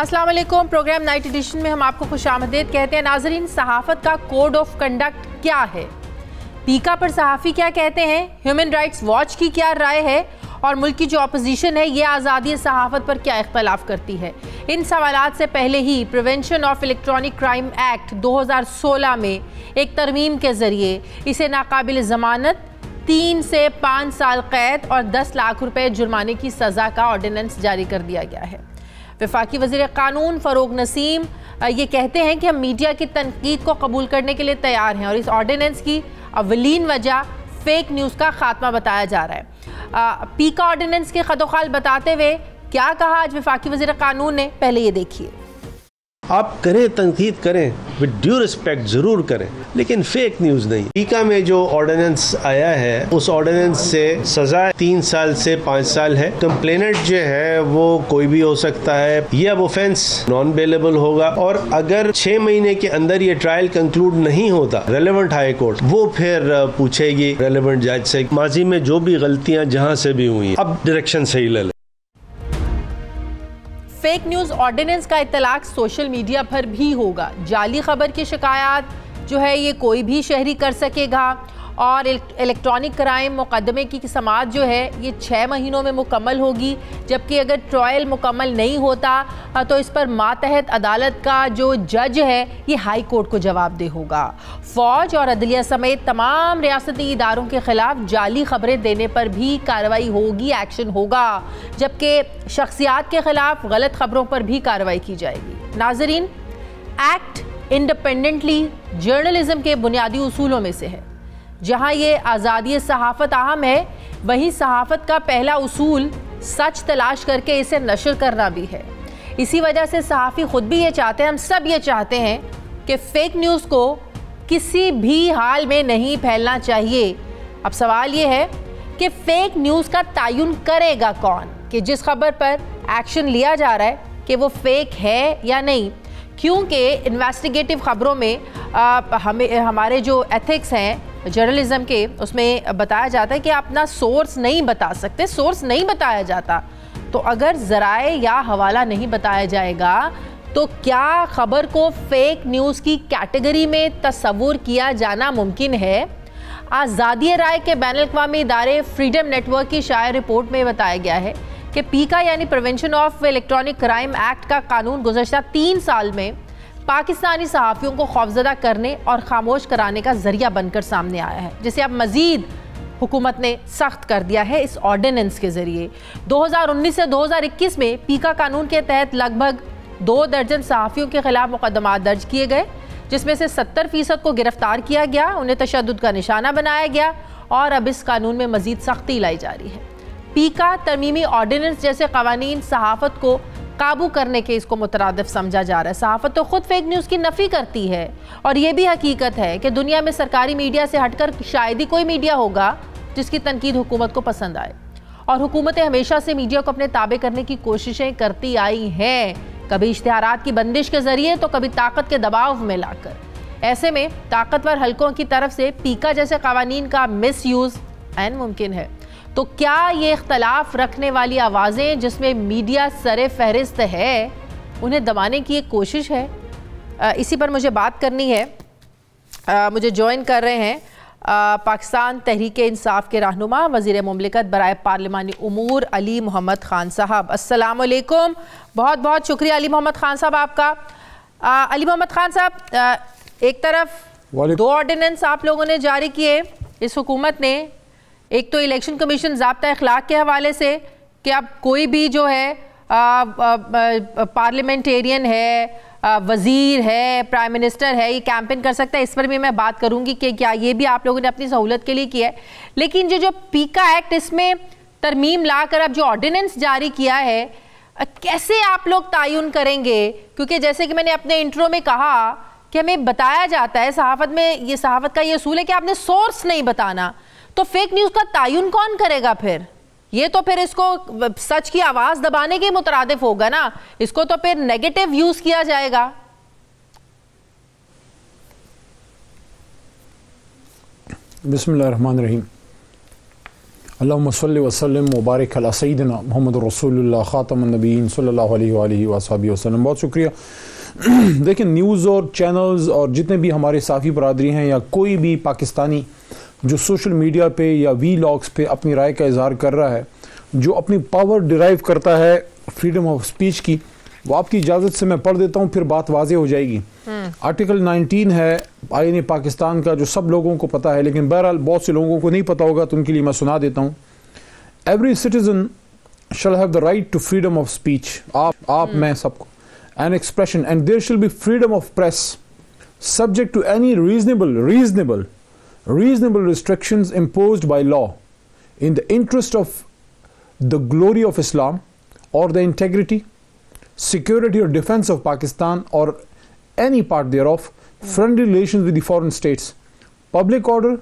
السلام علیکم. Programme night edition میں ہم آپ کو خوش آمدید کہتے ہیں. ناظرین, صحافت کا کوڈ آف کنڈکٹ کیا ہے؟ پیکا پر صحافی کیا کہتے ہیں؟ ہیومن رائٹس واچ کی کیا رائے ہے؟ اور ملک کی جو اپوزیشن ہے یہ آزادی صحافت پر کیا اختلاف کرتی ہے؟ ان سوالات سے پہلے ہی prevention of electronic crime act 2016 میں ایک ترمیم کے ذریعے اسے ناقابل ضمانت 3 سے 5 سال قید اور 10 لاکھ روپے جرمانے کی سزا کا آرڈیننس جاری کر دیا گیا ہے. وفاقی وزیر قانون فروغ نسیم یہ کہتے ہیں کہ ہم میڈیا کی تنقید کو قبول کرنے کے لیے تیار ہیں اور اس آرڈیننس کی اولین وجہ فیک نیوز کا خاتمہ بتایا جا رہا ہے. پیکا آرڈیننس کے خد و خال بتاتے ہوئے کیا کہا آج وفاقی وزیر قانون نے، پہلے یہ دیکھیے. آپ کریں، تنقید کریں، وتھ ڈیو رسپیکٹ ضرور کریں، لیکن فیک نیوز نہیں. پیکا میں جو آرڈیننس آیا ہے اس آرڈیننس سے سزا 3 سال سے 5 سال ہے. کمپلیننٹ جو ہے وہ کوئی بھی ہو سکتا ہے. یہ اب اوفینس نان بیلیبل ہوگا اور اگر 6 مہینے کے اندر یہ ٹرائل کنکلوڈ نہیں ہوتا ریلیونٹ ہائی کورٹ وہ پھر پوچھے گی ریلیونٹ جج سے ماضی میں جو بھی غلطیاں جہاں سے بھی ہوئی اب ڈائریکشن صحیح لے لیں. فیک نیوز آرڈیننس کا اطلاق سوشل میڈیا پر بھی ہوگا. جعلی خبر کی شکایات جو ہے یہ کوئی بھی شہری کر سکے گا اور الیکٹرانک کرائم مقدمے کی سماعت جو ہے یہ 6 مہینوں میں مکمل ہوگی، جبکہ اگر ٹرائل مکمل نہیں ہوتا تو اس پر ماتحت عدالت کا جو جج ہے یہ ہائی کورٹ کو جواب دہ ہوگا. فوج اور عدلیہ سمیت تمام ریاستی اداروں کے خلاف جعلی خبریں دینے پر بھی کارروائی ہوگی، ایکشن ہوگا، جبکہ شخصیات کے خلاف غلط خبروں پر بھی کارروائی کی جائے گی. ناظرین، ایکٹ انڈیپینڈنٹلی جرنلزم کے بنیادی اصولوں میں سے ہے. جہاں یہ آزادی صحافت اہم ہے، وہیں صحافت کا پہلا اصول سچ تلاش کر کے اسے نشر کرنا بھی ہے. اسی وجہ سے صحافی خود بھی یہ چاہتے ہیں، ہم سب یہ چاہتے ہیں کہ فیک نیوز کو کسی بھی حال میں نہیں پھیلنا چاہیے. اب سوال یہ ہے کہ فیک نیوز کا تعین کرے گا کون، کہ جس خبر پر ایکشن لیا جا رہا ہے کہ وہ فیک ہے یا نہیں. کیونکہ انویسٹیگیٹو خبروں میں ہمارے جو ایتھکس ہیں جرنلزم کے، اس میں بتایا جاتا ہے کہ آپ اپنا سورس نہیں بتا سکتے، سورس نہیں بتایا جاتا. تو اگر ذرائع یا حوالہ نہیں بتایا جائے گا تو کیا خبر کو فیک نیوز کی کیٹیگری میں تصور کیا جانا ممکن ہے؟ آزادی رائے کے بین الاقوامی ادارے فریڈم نیٹ ورک کی شائع رپورٹ میں بتایا گیا ہے کہ پیکا یعنی prevention of electronic crime act کا قانون گزشتہ 3 سال میں پاکستانی صحافیوں کو خوفزدہ کرنے اور خاموش کرانے کا ذریعہ بن کر سامنے آیا ہے، جسے اب مزید حکومت نے سخت کر دیا ہے اس آرڈیننس کے ذریعے. 2019 سے 2021 میں پیکا قانون کے تحت لگ بھگ 2 درجن صحافیوں کے خلاف مقدمات درج کیے گئے، جس میں سے 70% کو گرفتار کیا گیا، انہیں تشدد کا نشانہ بنایا گیا اور اب اس قانون میں مزید سختی لائی جا رہی ہے. پیکا ترمیمی آرڈیننس جیسے قوانین صحافت کو قابو کرنے کے اس کو مترادف سمجھا جا رہا ہے. صحافت تو خود فیک نیوز کی نفی کرتی ہے اور یہ بھی حقیقت ہے کہ دنیا میں سرکاری میڈیا سے ہٹ کر شاید ہی کوئی میڈیا ہوگا جس کی تنقید حکومت کو پسند آئے. اور حکومتیں ہمیشہ سے میڈیا کو اپنے تابع کرنے کی کوششیں کرتی آئی ہیں، کبھی اشتہارات کی بندش کے ذریعے تو کبھی طاقت کے دباؤ میں لا کر. ایسے میں طاقتور حلقوں کی طرف سے پیکا جیسے قوانین کا مس یوز عین ممکن ہے. تو کیا یہ اختلاف رکھنے والی آوازیں جس میں میڈیا سر فہرست ہے انہیں دبانے کی ایک کوشش ہے؟ اسی پر مجھے بات کرنی ہے. مجھے جوائن کر رہے ہیں پاکستان تحریک انصاف کے رہنما وزیر مملکت برائے پارلیمانی امور علی محمد خان صاحب. السلام علیکم. بہت بہت شکریہ علی محمد خان صاحب آپ کا. علی محمد خان صاحب، ایک طرف 2 آرڈیننس آپ لوگوں نے جاری کیے اس حکومت نے، ایک تو الیکشن کمیشن ضابطہ اخلاق کے حوالے سے کہ اب کوئی بھی جو ہے پارلیمنٹیرین ہے، وزیر ہے، پرائم منسٹر ہے، یہ کیمپین کر سکتا ہے. اس پر بھی میں بات کروں گی کہ کیا یہ بھی آپ لوگوں نے اپنی سہولت کے لیے کیا ہے. لیکن جو پیکا ایکٹ اس میں ترمیم لا کر اب جو آرڈیننس جاری کیا ہے، کیسے آپ لوگ تعین کریں گے؟ کیونکہ جیسے کہ میں نے اپنے انٹرو میں کہا کہ ہمیں بتایا جاتا ہے صحافت میں، یہ صحافت کا یہ اصول ہے کہ آپ نے سورس نہیں بتانا. تو فیک نیوز کا تعین کون کرے گا پھر؟ یہ تو پھر اس کو سچ کی آواز دبانے کے مترادف ہوگا نا، اس کو تو پھر نیگیٹو یوز کیا جائے گا. بسم اللہ الرحمن الرحیم. اللہم صلی وسلم مبارک علی سیدنا محمد رسول اللہ خاتم النبیین صلی اللہ علیہ وآلہ وصحبہ وسلم. بہت شکریہ. دیکھیں نیوز اور چینلز اور جتنے بھی ہمارے صحافی برادری ہیں یا کوئی بھی پاکستانی جو سوشل میڈیا پہ یا وی لاگز پہ اپنی رائے کا اظہار کر رہا ہے، جو اپنی پاور ڈرائیو کرتا ہے فریڈم آف سپیچ کی، وہ آپ کی اجازت سے میں پڑھ دیتا ہوں، پھر بات واضح ہو جائے گی. آرٹیکل 19 ہے آئین پاکستان کا، جو سب لوگوں کو پتہ ہے لیکن بہرحال بہت سے لوگوں کو نہیں پتہ ہوگا، تو ان کے لیے میں سنا دیتا ہوں. Every citizen shall have the right to freedom of speech, آپ میں سب کو، and expression, and there shall be freedom of press subject to any reasonable restrictions imposed by law in the interest of the glory of Islam or the integrity, security or defense of Pakistan or any part thereof, friendly relations with the foreign states, public order,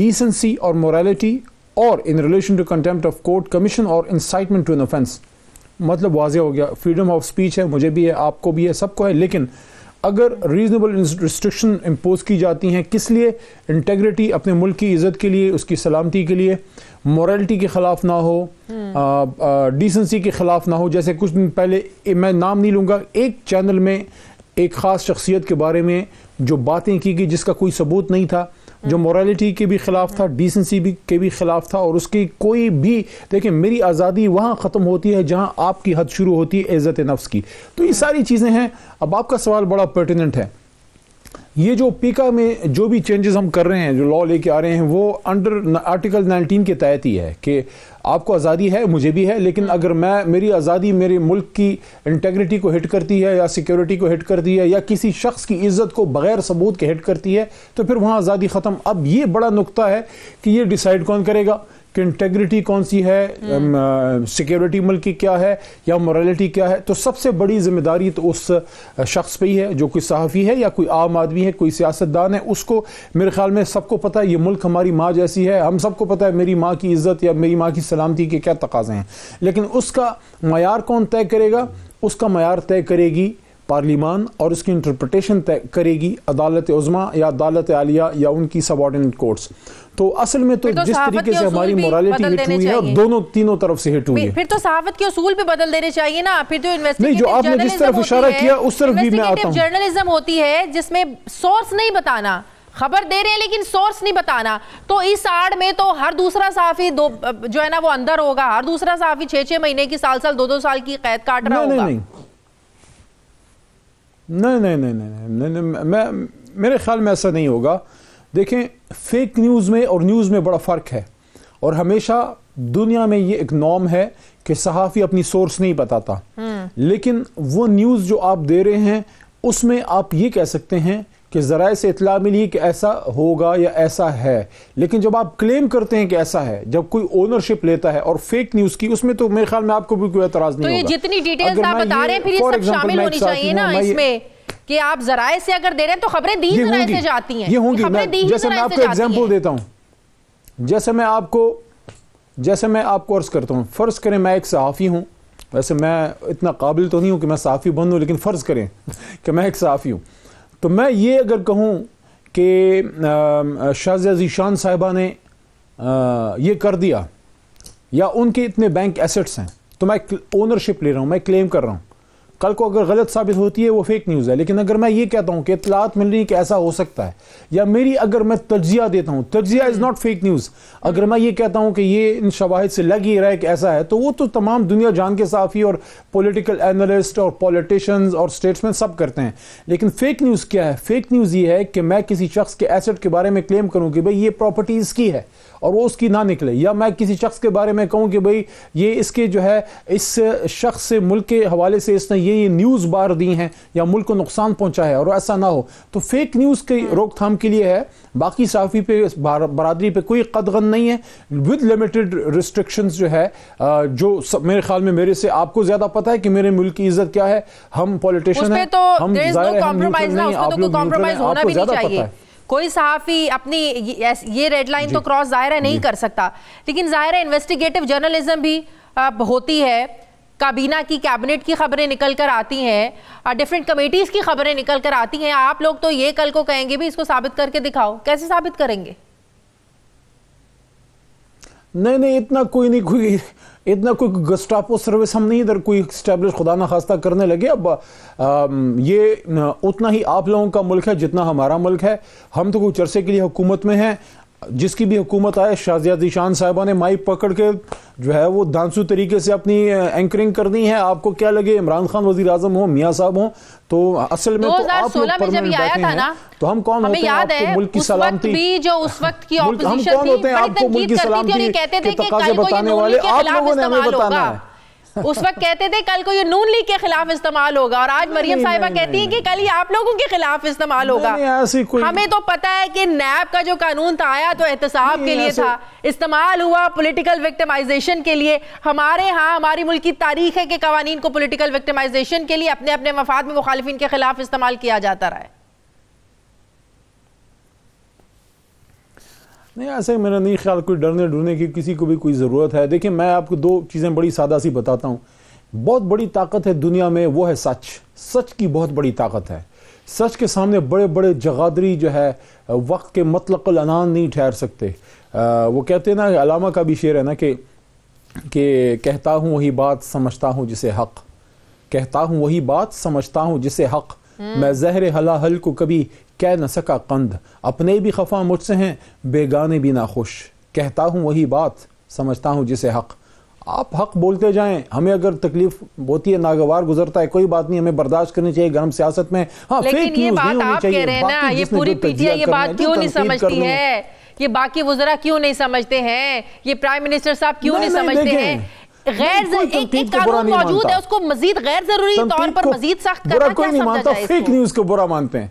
decency or morality, or in relation to contempt of court, commission or incitement to an offense. مطلب واضح ہو گیا، freedom of speech ہے، مجھے بھی ہے، آپ کو بھی ہے، سب کو ہے، لیکن اگر ریزنیبل ریسٹرکشن امپوز کی جاتی ہیں، کس لیے؟ انٹیگریٹی، اپنے ملک کی عزت کے لیے، اس کی سلامتی کے لیے، مورالٹی کے خلاف نہ ہو، ڈیسنسی کے خلاف نہ ہو. جیسے کچھ دن پہلے، میں نام نہیں لوں گا، ایک چینل میں ایک خاص شخصیت کے بارے میں جو باتیں کی گئی جس کا کوئی ثبوت نہیں تھا، جو مورالٹی کے بھی خلاف تھا، ڈیسنسی کے بھی خلاف تھا، اور اس کی کوئی بھی، دیکھیں میری آزادی وہاں ختم ہوتی ہے جہاں آپ کی حد شروع ہوتی ہے عزت نفس کی. تو یہ ساری چیزیں ہیں. اب آپ کا سوال بڑا پرٹیننٹ ہے. یہ جو پیکا میں جو بھی چینجز ہم کر رہے ہیں، جو لا لے کے آ رہے ہیں، وہ انڈر آرٹیکل 19 کے تحت ہی ہے کہ آپ کو آزادی ہے، مجھے بھی ہے، لیکن اگر میری آزادی میرے ملک کی انٹیگریٹی کو ہٹ کرتی ہے یا سیکیورٹی کو ہٹ کرتی ہے یا کسی شخص کی عزت کو بغیر ثبوت کے ہٹ کرتی ہے، تو پھر وہاں آزادی ختم. اب یہ بڑا نقطہ ہے کہ یہ ڈیسائیڈ کون کرے گا کہ انٹیگریٹی کون سی ہے، سیکیورٹی ملک کی کیا ہے یا مورالٹی کیا ہے. تو سب سے بڑی ذمہ داری تو اس شخص پہ ہی ہے جو کوئی صحافی ہے یا کوئی عام آدمی ہے، کوئی سیاستدان ہے. اس کو میرے خیال میں سب کو پتہ ہے یہ ملک ہماری ماں جیسی ہے، ہم سب کو پتہ ہے میری ماں کی عزت یا میری ماں کی سلامتی کے کیا تقاضے ہیں. لیکن اس کا معیار کون طے کرے گا؟ اس کا معیار طے کرے گی پارلیمان، اور اس کی انٹرپریٹیشن طے کرے گی عدالت عظمیٰ یا عدالت عالیہ یا ان کی سب آرڈینیٹ کورٹس. تو اصل میں تو جس طریقے سے ہماری مورالٹی ہٹ ہوئی ہے، دونوں تینوں طرف سے ہٹ ہوئی ہے، پھر تو صحافت کے اصول بھی بدل دینے چاہیے نا. پھر تو نہیں، جو آپ نے جس طرف اشارہ کیا اس طرف بھی میں آتا ہوں. جرنلزم ہوتی ہے جس میں سورس نہیں بتانا، خبر دے رہے ہیں لیکن سورس نہیں بتانا. تو اس آڑ میں تو ہر دوسرا صحافی جو ہے نا وہ اندر ہوگا، ہر دوسرا صحافی 6 مہینے کی، سال 2 سال کی قید کاٹ رہا ہوگا. نہیں، میرے خیال میں ایسا نہیں ہوگا. دیکھیں فیک نیوز میں اور نیوز میں بڑا فرق ہے، اور ہمیشہ دنیا میں یہ ایک نارم ہے کہ صحافی اپنی سورس نہیں بتاتا، لیکن وہ نیوز جو آپ دے رہے ہیں اس میں آپ یہ کہہ سکتے ہیں کہ ذرائع سے اطلاع ملی کہ ایسا ہوگا یا ایسا ہے. لیکن جب آپ کلیم کرتے ہیں کہ ایسا ہے، جب کوئی اونرشپ لیتا ہے اور فیک نیوز کی، اس میں تو میرے خیال میں آپ کو بھی کوئی اعتراض نہیں ہوگا. تو یہ جتنی ڈیٹیلز آپ بتا رہے ہیں پھر یہ سب شامل ہونی چاہیے نا اس میں، کہ آپ ذرائع سے اگر دے رہے ہیں تو خبریں دی ذرائع سے جاتی ہیں. یہ ہوں گی. جیسے میں آپ کو ایگزامپل دیتا ہوں، جیسے میں آپ کو عرض کرتا ہوں، فرض کریں میں ایک صحافی ہوں. ویسے میں اتنا قابل تو نہیں ہوں کہ میں صحافی بنوں، لیکن فرض کریں کہ میں ایک صحافی ہوں. تو میں یہ اگر کہوں کہ شازیہ ذیشان صاحبہ نے یہ کر دیا یا ان کے اتنے بینک ایسٹس ہیں، تو میں اونرشپ لے رہا ہوں، میں کلیم کر رہا ہوں. کل کو اگر غلط ثابت ہوتی ہے وہ فیک نیوز ہے. لیکن اگر میں یہ کہتا ہوں کہ اطلاعات مل رہی کہ ایسا ہو سکتا ہے، یا میری اگر میں تجزیہ دیتا ہوں، تجزیہ از ناٹ فیک نیوز. اگر میں یہ کہتا ہوں کہ یہ ان شواہد سے لگ ہی رہا ہے کہ ایسا ہے، تو وہ تو تمام دنیا جان کے صحافی اور پولیٹیکل اینالسٹ اور پولیٹیشنز اور اسٹیٹسمین سب کرتے ہیں. لیکن فیک نیوز کیا ہے؟ فیک نیوز یہ ہے کہ میں کسی شخص کے ایسٹ کے بارے میں کلیم کروں کہ بھئی یہ پراپرٹی اس کی ہے اور وہ اس کی نہ نکلے، یا میں کسی شخص کے بارے میں کہوں کہ بھئی یہ اس کے جو ہے اس شخص سے ملک کے حوالے سے اس نے یہ نیوز بار دی ہیں یا ملک کو نقصان پہنچا ہے، اور ایسا نہ ہو. تو فیک نیوز کی روک تھام کے لیے ہے. باقی صحافی پہ، برادری پہ کوئی قدغن نہیں ہے، ود لمیٹڈ ریسٹرکشنز جو ہے، جو میرے خیال میں میرے سے آپ کو زیادہ پتہ ہے کہ میرے ملک کی عزت کیا ہے. ہم پولیٹیشین ہیں، ہم ظاہر ہے ہم نیوٹرل نہیں، آپ لوگ نیوٹرل ہیں، آپ کو زیادہ پتہ ہے. کوئی صحافی اپنی یہ ریڈ لائن تو کراس ظاہر ہے نہیں کر سکتا، لیکن ظاہر ہے انویسٹیگیٹو جرنلزم بھی ہوتی ہے. کابینہ کی، کیبنٹ کی خبریں نکل کر آتی ہیں، ڈیفرنٹ کمیٹیز کی خبریں نکل کر آتی ہیں. آپ لوگ تو یہ کل کو کہیں گے بھی اس کو ثابت کر کے دکھاؤ، کیسے ثابت کریں گے؟ نہیں اتنا کوئی گسٹاپو سروس ہم نہیں ادھر کوئی اسٹیبلش خدا نہ خواستہ کرنے لگے. اب یہ اتنا ہی آپ لوگوں کا ملک ہے جتنا ہمارا ملک ہے. ہم تو کچھ عرصے کے لیے حکومت میں ہیں. جس کی بھی حکومت آئے شازیہ ذیشان صاحبہ نے مائک پکڑ کے جو ہے وہ دانسو طریقے سے اپنی اینکرنگ کرنی ہے. آپ کو کیا لگے عمران خان وزیر اعظم ہوں, میاں صاحب ہوں, تو اصل میں تو آپ لوگ پرماننٹ بیٹھے ہیں. تو ہم کون ہوتے ہیں آپ کو ملک کی سلامتی, ہم کون ہوتے ہیں آپ کو ملک کی سلامتی کے تقاضے بتانے والے؟ آپ لوگوں نے ہمیں بتانا ہے. اس وقت کہتے تھے کل کو یہ نون لیگ کے خلاف استعمال ہوگا, اور آج مریم صاحبہ کہتی ہیں کہ کل یہ آپ لوگوں کے خلاف استعمال ہوگا. ہمیں تو پتا ہے کہ نیب کا جو قانون تھا آیا تو احتساب کے لیے تھا, استعمال ہوا پولیٹیکل وکٹمائزیشن کے لیے. ہمارے ہاں ہماری ملک کی تاریخ ہے کہ قوانین کو پولیٹیکل وکٹمائزیشن کے لیے اپنے اپنے مفاد میں مخالفین کے خلاف استعمال کیا جاتا رہا ہے. نہیں ایسے میرا نہیں خیال کوئی ڈرنے کی کسی کو بھی کوئی ضرورت ہے. دیکھیں میں آپ کو دو چیزیں بڑی سادہ سی بتاتا ہوں. بہت بڑی طاقت ہے دنیا میں, وہ ہے سچ. سچ کی بہت بڑی طاقت ہے. سچ کے سامنے بڑے بڑے جغادری جو ہے وقت کے مطلق العنان نہیں ٹھہر سکتے. وہ کہتے ہیں نا, علامہ کا بھی شعر ہے نا کہ کہتا ہوں وہی بات سمجھتا ہوں جسے حق, کہتا ہوں وہی بات سمجھتا ہوں جسے حق, میں زہر حلاحل کو کبھی کہہ نہ سکا قند, اپنے بھی خفا مجھ سے ہیں بیگانے بھی ناخوش, کہتا ہوں وہی بات سمجھتا ہوں جسے حق. آپ حق بولتے جائیں, ہمیں اگر تکلیف ہوتی ہے, ناگوار گزرتا ہے, کوئی بات نہیں, ہمیں برداشت کرنی چاہیے گرم سیاست میں. ہاں لیکن یہ بات آپ کہہ رہے ہیں نا, یہ پوری پی ٹی آئی یہ بات کیوں نہیں سمجھتی ہے, یہ باقی وزراء کیوں نہیں سمجھتے ہیں, یہ پرائم منسٹر صاحب کیوں نہیں سمجھتے ہیں؟ ایک قانون موجود ہے, اس کو مزید غیر ضروری طور پر مزید سخت کرنا کیا سمجھا جائے؟ فیک نیوز کو برا مانتے ہیں.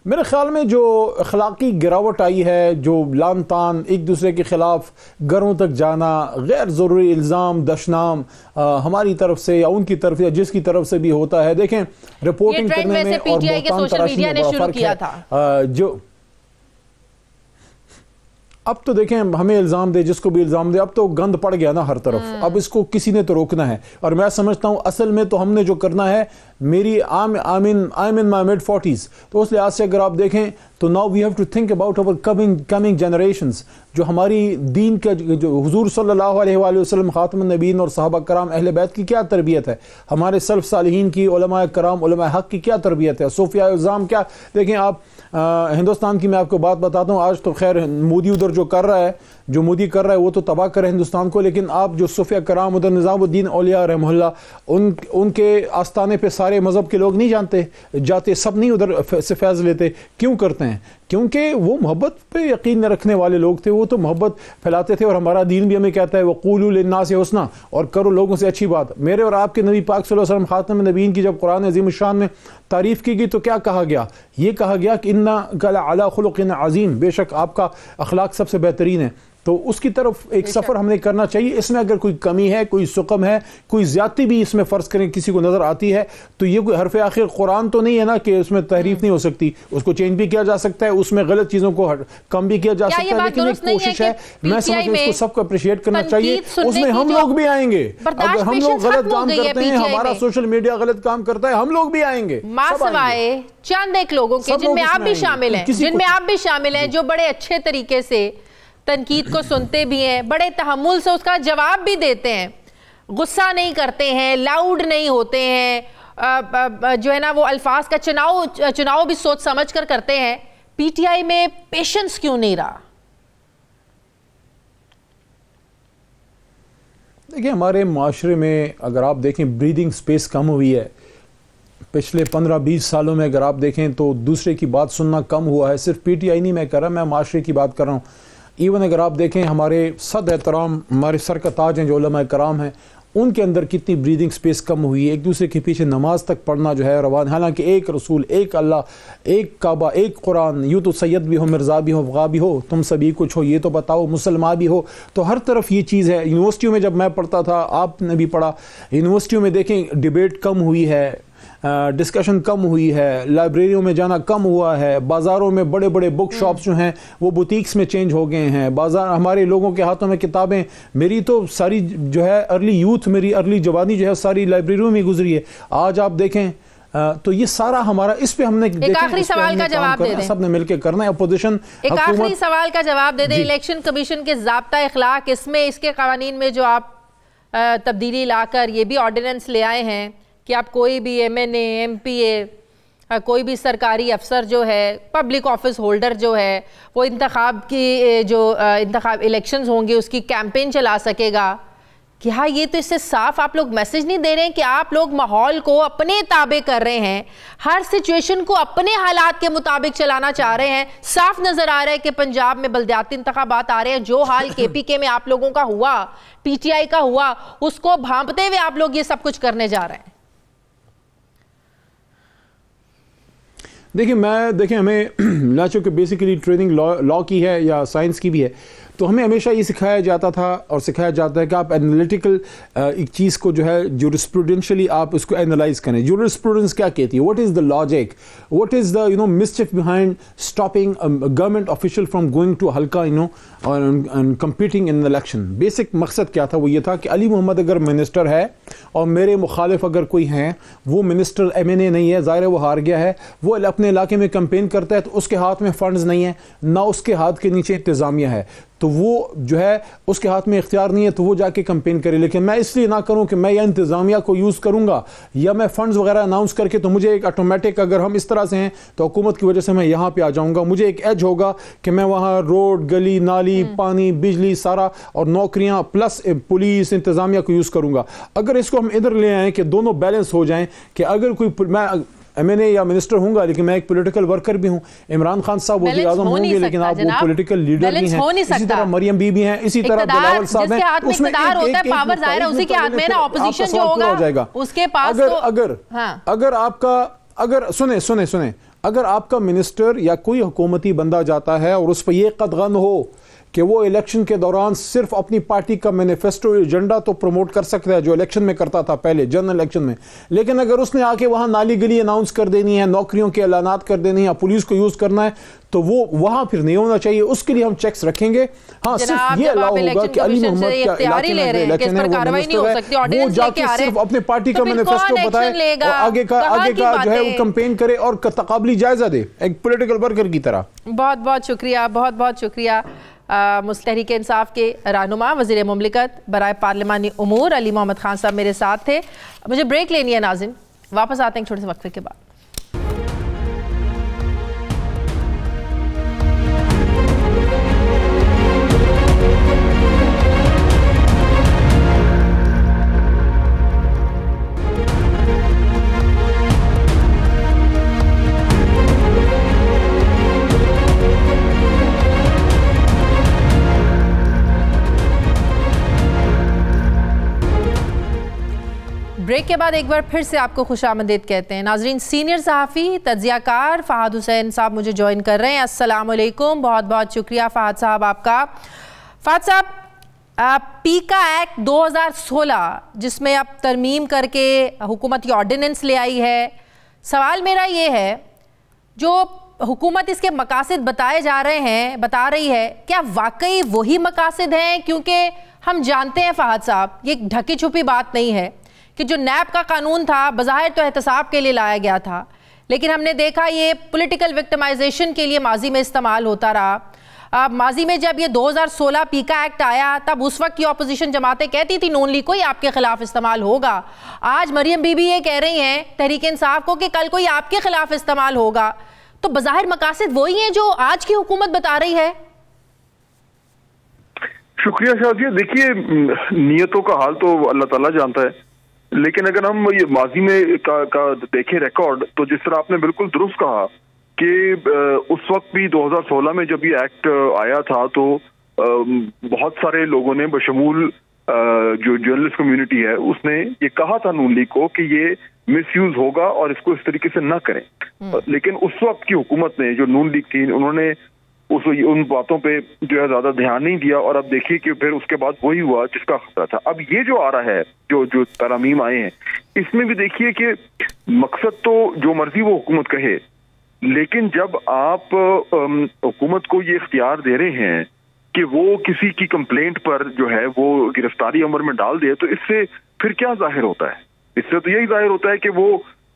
میرے خیال میں جو اخلاقی گراوٹ آئی ہے, جو لان تان, ایک دوسرے کے خلاف گھروں تک جانا, غیر ضروری الزام دشنام ہماری طرف سے یا ان کی طرف یا جس کی طرف سے بھی ہوتا ہے. دیکھیں رپورٹنگ کرنے میں اور بہتان تراشی میں بڑا فرق ہے. جو اب تو دیکھیں ہمیں الزام دے جس کو بھی الزام دے, اب تو گند پڑ گیا نا ہر طرف. اب اس کو کسی نے تو روکنا ہے, اور میں سمجھتا ہوں اصل میں تو ہم نے جو کرنا ہے, میری I'm in my mid-40s, تو اس لحاظ سے اگر آپ دیکھیں تو now we have to think about our coming generations. جو ہماری دین کا جو حضور صلی اللہ علیہ وآلہ وسلم خاتم النبیین اور صحابہ کرام اہل بیت کی کیا تربیت ہے, ہمارے سلف صالحین کی, علماء کرام علماء حق کی کیا تربیت ہے, صوفیاء اعظام کیا. دیکھیں آپ ہندوستان کی میں آپ کو بات بتاتا ہوں, آج تو خیر مودی ادھر جو کر رہا ہے, جو مودی کر رہا ہے وہ تو تباہ کر رہا ہے ہندوستان کو, لیکن آپ جو صوفیاء کرام ادھر نظام الدین اولیاء رحمہ اللہ, ان کے آستانے پہ سارے مذہب کے لوگ نہیں جاتے, سب نہیں ادھر سے فیض لیتے. کیوں کرتے ہیں؟ کیونکہ وہ محبت پہ یقین نہ رکھنے والے لوگ تھے, وہ تو محبت پھیلاتے تھے, اور ہمارا دین بھی ہمیں کہتا ہے وَقُولُوا لِلنَّاسِ حُسْنًا, اور کرو لوگوں سے اچھی بات. میرے اور آپ کے نبی پاک صلی اللہ علیہ وسلم خاتم النبیین کی جب قرآن عظیم الشان میں تعریف کی گئی تو کیا کہا گیا؟ یہ کہا گیا کہ اِنَّكَ لَعَلَىٰ خُلُقٍ عَظِيمٍ, بے شک آپ کا اخلاق سب سے بہترین ہے. تو اس کی طرف ایک سفر ہم نے کرنا چاہیے. اس میں اگر کوئی کمی ہے, کوئی سقم ہے, کوئی زیادتی بھی اس میں فرض کریں کسی کو نظر آتی ہے, تو یہ کوئی حرف آخر قرآن تو نہیں ہے نا کہ اس میں تحریف نہیں ہو سکتی. اس کو چینج بھی کیا جا سکتا ہے, اس میں غلط چیزوں کو کم بھی کیا جا سکتا ہے, لیکن ایک کوشش ہے. میں سمجھتا ہوں اس کو سب کو اپریشیٹ کرنا چاہیے. اس میں ہم لوگ بھی آئیں گے, اگر ہم لوگ غلط کام کرتے ہیں, ہمارا سوشل میڈیا غلط کام کرتا ہے, ہم لوگ بھی آئیں گے. سوائے چند ایک لوگوں کے جن میں آپ بھی شامل ہیں, جو بڑے اچھے طریقے سے تنقید کو سنتے بھی ہیں, بڑے تحمل سے اس کا جواب بھی دیتے ہیں, غصہ نہیں کرتے ہیں, لاؤڈ نہیں ہوتے ہیں, جو ہے نا وہ الفاظ کا چناؤ بھی سوچ سمجھ کر کرتے ہیں. پی ٹی آئی میں پیشنس کیوں نہیں رہا؟ دیکھیں ہمارے معاشرے میں اگر آپ دیکھیں بریدنگ سپیس کم ہوئی ہے. پچھلے 15-20 سالوں میں اگر آپ دیکھیں تو دوسرے کی بات سننا کم ہوا ہے. صرف پی ٹی آئی نہیں میں کر رہا, میں معاشرے کی بات کر رہا ہوں. ایون اگر آپ دیکھیں ہمارے صد احترام ہمارے سر کا تاج ہیں جو علماء کرام ہیں, ان کے اندر کتنی بریدنگ سپیس کم ہوئی ہے. ایک دوسرے کے پیچھے نماز تک پڑھنا جو ہے روان, حالانکہ ایک رسول, ایک اللہ, ایک کعبہ, ایک قرآن. یوں تو سید بھی ہو, مرزا بھی ہو, وغا بھی ہو, تم سبھی کچھ ہو, یہ تو بتاؤ مسلمان بھی ہو. تو ہر طرف یہ چیز ہے. یونیورسٹیوں میں جب میں پڑھتا تھا, آپ نے بھی پڑھا, یونیورسٹیوں میں دیکھیں ڈیبیٹ کم ہوئی ہے, ڈسکشن کم ہوئی ہے, لائبریریوں میں جانا کم ہوا ہے, بازاروں میں بڑے بڑے بک شاپس جو ہیں وہ بوتیکس میں چینج ہو گئے ہیں, بازار ہمارے لوگوں کے ہاتھوں میں کتابیں. میری تو ساری جو ہے ارلی یوتھ, میری ارلی جوانی جو ہے ساری لائبریریوں میں گزری ہے. آج آپ دیکھیں تو یہ سارا ہمارا اس پہ ہم نے ایک آخری سوال کا جواب دے دیں, سب نے مل کے کرنا ہے, اپوزیشن. ایک آخری سوال کا جواب دے دیں, الیکشن کمیشن کے ضابطہ اخلاق, اس میں اس کے قوانین میں جو آپ تبدیلی لا کر یہ بھی آرڈیننس لے آئے ہیں کہ آپ کوئی بھی ایم این اے, ایم پی اے, کوئی بھی سرکاری افسر جو ہے, پبلک آفس ہولڈر جو ہے, وہ انتخاب کی جو انتخاب الیکشنز ہوں گے اس کی کیمپین چلا سکے گا. کیا یہ تو اس سے صاف آپ لوگ میسج نہیں دے رہے ہیں کہ آپ لوگ ماحول کو اپنے تابع کر رہے ہیں, ہر سچویشن کو اپنے حالات کے مطابق چلانا چاہ رہے ہیں؟ صاف نظر آ رہا ہے کہ پنجاب میں بلدیاتی انتخابات آ رہے ہیں, جو حال کے پی کے میں آپ لوگوں کا ہوا, پی ٹی آئی کا ہوا, اس کو بھانپتے ہوئے آپ لوگ یہ سب کچھ کرنے جا رہے ہیں. دیکھیں ہمیں نہ چونکہ بیسیکلی ٹریننگ لا کی ہے یا سائنس کی بھی ہے, تو ہمیں ہمیشہ یہ سکھایا جاتا تھا اور سکھایا جاتا ہے کہ آپ انالیٹیکل ایک چیز کو جو ہے جورسپروڈینشلی آپ اس کو اینالائز کریں. جورسپروڈنس کیا کہتی ہے, what is the logic, what is the mischief behind stopping government official from going to حلقہ کمپیٹنگ ان الیکشن. بیسک مقصد کیا تھا, وہ یہ تھا کہ علی محمد اگر منسٹر ہے اور میرے مخالف اگر کوئی ہیں, وہ منسٹر ایم این اے نہیں ہے, ظاہر ہے وہ ہار گیا ہے, وہ اپنے علاقے میں کمپین کرتا ہے تو اس کے ہاتھ میں فنڈز نہیں ہیں, نہ اس کے ہاتھ کے نیچے انتظامیہ ہے, تو وہ جو ہے اس کے ہاتھ میں اختیار نہیں ہے, تو وہ جا کے کمپین کرے. لیکن میں اس لیے نہ کروں کہ میں یا انتظامیہ کو یوز کروں گا یا میں فنڈز وغیرہ اناؤنس کر کے, تو مجھے ایک آٹومیٹک, اگر ہم اس طرح سے ہیں تو حکومت کی وجہ سے میں یہاں پہ آ جاؤں گا, مجھے ایک ایج ہوگا کہ میں وہاں روڈ, گلی, نالی, پانی, بجلی سارا اور نوکریاں پلس پولیس انتظامیہ کو یوز کروں گا. اگر اس کو ہم ادھر لے آئیں کہ دونوں بیلنس ہو جائیں, کہ اگر کوئی, میں ایم این اے یا منسٹر ہوں گا لیکن میں ایک پولیٹیکل ورکر بھی ہوں, عمران خان صاحب وزیر اعظم ہوں گے لیکن آپ وہ پولیٹیکل لیڈر بھی ہیں, اسی طرح مریم بی بھی ہیں, اسی طرح بلاول صاحب ہیں. اس میں پاور ظاہر ہے اسی کے ہاتھ میں نا, اپوزیشن جو ہوگا اس کے پاس. اگر آپ کا, اگر سنیں اگر آپ کا منسٹر یا کوئی حکومتی بندہ جاتا ہے اور اس پہ یہ قدغن ہو کہ وہ الیکشن کے دوران صرف اپنی پارٹی کا مینیفیسٹو ایجنڈا تو پروموٹ کر سکتا ہے جو الیکشن میں کرتا تھا پہلے جنرل الیکشن میں, لیکن اگر اس نے آ کے وہاں نالی گلی اناؤنس کر دینی ہے, نوکریوں کے اعلانات کر دینی ہے, پولیس کو یوز کرنا ہے, تو وہ وہاں پھر نہیں ہونا چاہیے. اس کے لیے ہم چیکس رکھیں گے. ہاں صرف یہ الاؤ ہوگا کہ علی محمد کا علاقے میں الیکشن ہے, وہ منسٹر ہے, وہ جا کے صرف اپنے پارٹی کا مینیفیسٹو بتائے اور آگے کا جو ہے وہ کمپین کرے اور تقابلی جائزہ دے ایک پولیٹیکل ورکر کی طرح. بہت بہت شکریہ, بہت بہت شکریہ. تحریک انصاف کے رہنما وزیر مملکت برائے پارلیمانی امور علی محمد خان صاحب میرے ساتھ تھے. مجھے بریک لینی ہے ناظرین, واپس آتے ہیں چھوٹے سے وقفے کے بعد. بریک کے بعد ایک بار پھر سے آپ کو خوش آمدید کہتے ہیں. ناظرین, سینئر صحافی تجزیہ کار فہد حسین صاحب مجھے جوائن کر رہے ہیں. السلام علیکم, بہت بہت شکریہ فہد صاحب آپ کا. فہد صاحب, پیکا ایکٹ 2016 جس میں اب ترمیم کر کے حکومت کی آرڈیننس لے آئی ہے, سوال میرا یہ ہے, جو حکومت اس کے مقاصد بتا رہی ہے, کیا واقعی وہی مقاصد ہیں؟ کیونکہ ہم جانتے ہیں فہد صاحب, یہ ڈھکی چھپی بات نہیں ہے کہ جو نیب کا قانون تھا بظاہر تو احتساب کے لیے لایا گیا تھا, لیکن ہم نے دیکھا یہ پولیٹیکل وکٹمائزیشن کے لیے ماضی میں استعمال ہوتا رہا. ماضی میں جب یہ 2016 پیکا ایکٹ آیا تب اس وقت کی اپوزیشن جماعتیں کہتی تھی نون لیگ کو یہ آپ کے خلاف استعمال ہوگا. آج مریم بی یہ کہہ رہی ہیں تحریک انصاف کو کہ کل کوئی آپ کے خلاف استعمال ہوگا. تو بظاہر مقاصد وہی ہیں جو آج کی حکومت بتا رہی ہے. شکریہ شادیہ. دیکھیے, نیتوں کا حال تو اللہ تعالیٰ جانتا ہے, لیکن اگر ہم یہ ماضی میں کا دیکھیں ریکارڈ, تو جس طرح آپ نے بالکل درست کہا کہ اس وقت بھی 2016 میں جب یہ ایکٹ آیا تھا تو بہت سارے لوگوں نے بشمول جو جرنلسٹ کمیونٹی ہے اس نے یہ کہا تھا نون لیگ کو کہ یہ مس یوز ہوگا اور اس کو اس طریقے سے نہ کریں. لیکن اس وقت کی حکومت نے, جو نون لیگ تھی, انہوں نے ان باتوں پہ جو ہے زیادہ دھیان نہیں دیا, اور اب دیکھیے کہ پھر اس کے بعد وہی ہوا جس کا خطرہ تھا. اب یہ جو آ رہا ہے, جو ترامیم آئے ہیں, اس میں بھی دیکھیے کہ مقصد تو جو مرضی وہ حکومت کہے, لیکن جب آپ حکومت کو یہ اختیار دے رہے ہیں کہ وہ کسی کی کمپلینٹ پر جو ہے وہ گرفتاری عمر میں ڈال دے, تو اس سے پھر کیا ظاہر ہوتا ہے؟ اس سے تو یہی ظاہر ہوتا ہے کہ وہ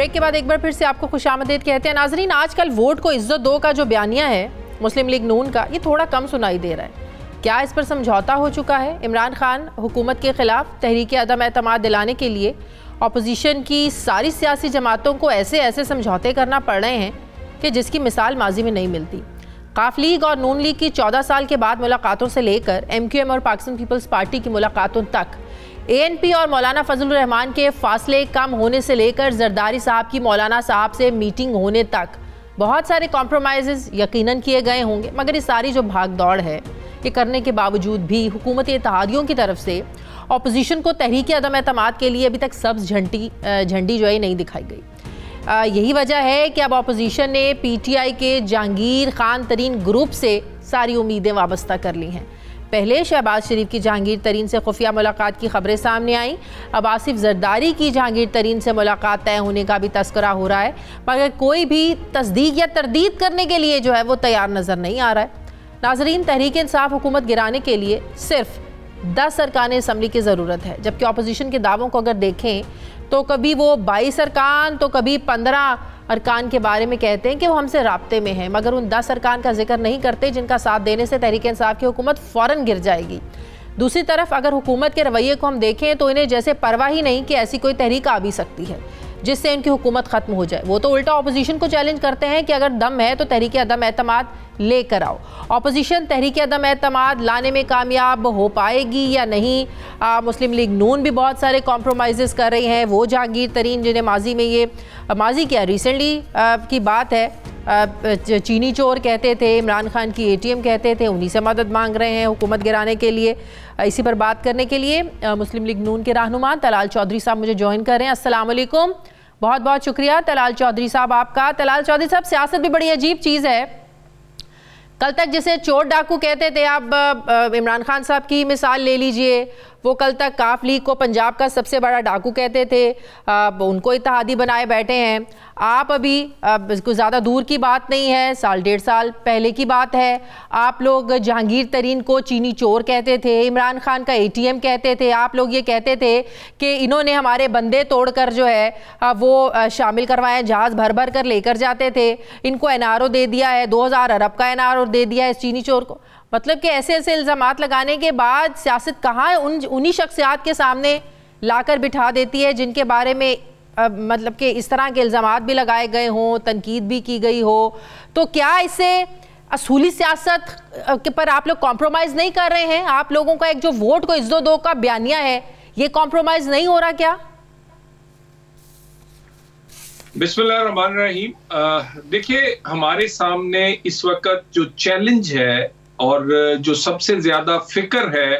بریک کے بعد ایک بار پھر سے آپ کو خوش آمدید کہتے ہیں. ناظرین, آج کل ووٹ کو عزت دو کا جو بیانیہ ہے مسلم لیگ نون کا, یہ تھوڑا کم سنائی دے رہا ہے. کیا اس پر سمجھوتا ہو چکا ہے؟ عمران خان حکومت کے خلاف تحریک عدم اعتماد دلانے کے لیے اپوزیشن کی ساری سیاسی جماعتوں کو ایسے سمجھوتے کرنا پڑ رہے ہیں کہ جس کی مثال ماضی میں نہیں ملتی. قاف لیگ اور نون لیگ کی 14 سال کے بعد ملاقاتوں سے لے کر ایم کیو ایم اور پاکستان پیپلز پارٹی کی ملاقاتوں تک, اے این پی اور مولانا فضل الرحمان کے فاصلے کم ہونے سے لے کر زرداری صاحب کی مولانا صاحب سے میٹنگ ہونے تک بہت سارے کمپرومائزز یقیناً کیے گئے ہوں گے, مگر یہ ساری جو بھاگ دوڑ ہے یہ کرنے کے باوجود بھی حکومتی اتحادیوں کی طرف سے اپوزیشن کو تحریک عدم اعتماد کے لیے ابھی تک سبز جھنڈی جو ہے نہیں دکھائی گئی. یہی وجہ ہے کہ اب اپوزیشن نے پی ٹی آئی کے جہانگیر خان ترین گروپ سے ساری امیدیں وابستہ کر لی ہیں. پہلے شہباز شریف کی جہانگیر ترین سے خفیہ ملاقات کی خبریں سامنے آئیں, اب آصف زرداری کی جہانگیر ترین سے ملاقات طے ہونے کا بھی تذکرہ ہو رہا ہے, مگر کوئی بھی تصدیق یا تردید کرنے کے لیے جو ہے وہ تیار نظر نہیں آ رہا ہے. ناظرین, تحریک انصاف حکومت گرانے کے لیے صرف 10 ارکان اسمبلی کی ضرورت ہے, جبکہ اپوزیشن کے دعووں کو اگر دیکھیں تو کبھی وہ 22 ارکان تو کبھی 15 ارکان کے بارے میں کہتے ہیں کہ وہ ہم سے رابطے میں ہیں, مگر ان 10 ارکان کا ذکر نہیں کرتے جن کا ساتھ دینے سے تحریک انصاف کی حکومت فوراً گر جائے گی. دوسری طرف اگر حکومت کے رویے کو ہم دیکھیں تو انہیں جیسے پرواہ ہی نہیں کہ ایسی کوئی تحریک آ بھی سکتی ہے جس سے ان کی حکومت ختم ہو جائے. وہ تو الٹا اپوزیشن کو چیلنج کرتے ہیں کہ اگر دم ہے تو تحریک عدم اعتماد لے کر آؤ. اپوزیشن تحریک عدم اعتماد لانے میں کامیاب ہو پائے گی یا نہیں؟ مسلم لیگ نون بھی بہت سارے کمپرومائزز کر رہی ہیں. وہ جہانگیر ترین جنہیں ماضی کیا ریسنٹلی کی بات ہے چینی چور کہتے تھے, عمران خان کی اے ٹی ایم کہتے تھے, انہی سے مدد مانگ رہے ہیں حکومت گرانے کے لیے. اسی پر بات کرنے کے لیے مسلم لیگ نون کے رہنما طلال چودھری صاحب مجھے جوائن کر رہے ہیں. السلام علیکم, بہت بہت شکریہ طلال چودھری صاحب آپ کا. طلال چودھری صاحب, سیاست بھی بڑی عجیب چیز ہے. کل تک جسے چور ڈاکو کہتے تھے, آپ عمران خان صاحب کی مثال لے لیجئے, وہ کل تک قاف لیگ کو پنجاب کا سب سے بڑا ڈاکو کہتے تھے, ان کو اتحادی بنائے بیٹھے ہیں. آپ ابھی کوئی زیادہ دور کی بات نہیں ہے, 1.5 سال پہلے کی بات ہے, آپ لوگ جہانگیر ترین کو چینی چور کہتے تھے, عمران خان کا اے ٹی ایم کہتے تھے. آپ لوگ یہ کہتے تھے کہ انہوں نے ہمارے بندے توڑ کر جو ہے وہ شامل کروائے, جہاز بھر کر لے کر جاتے تھے, ان کو این آر او دے دیا ہے, 2000 ارب کا این آر او دے دیا ہے اس چینی چور کو. مطلب کہ ایسے الزامات لگانے کے بعد سیاست کہاں انہی شخصیات کے سامنے لا کر بٹھا دیتی ہے جن کے بارے میں مطلب کہ اس طرح کے الزامات بھی لگائے گئے ہوں, تنقید بھی کی گئی ہو. تو کیا اس سے اصولی سیاست پر آپ لوگ کمپرومائز نہیں کر رہے ہیں؟ آپ لوگوں کا ایک جو ووٹ کو عزت دو کا بیانیہ ہے, یہ کمپرومائز نہیں ہو رہا کیا؟ بسم اللہ الرحمن الرحیم. دیکھیے, ہمارے سامنے اس وقت جو چیلنج ہے اور جو سب سے زیادہ فکر ہے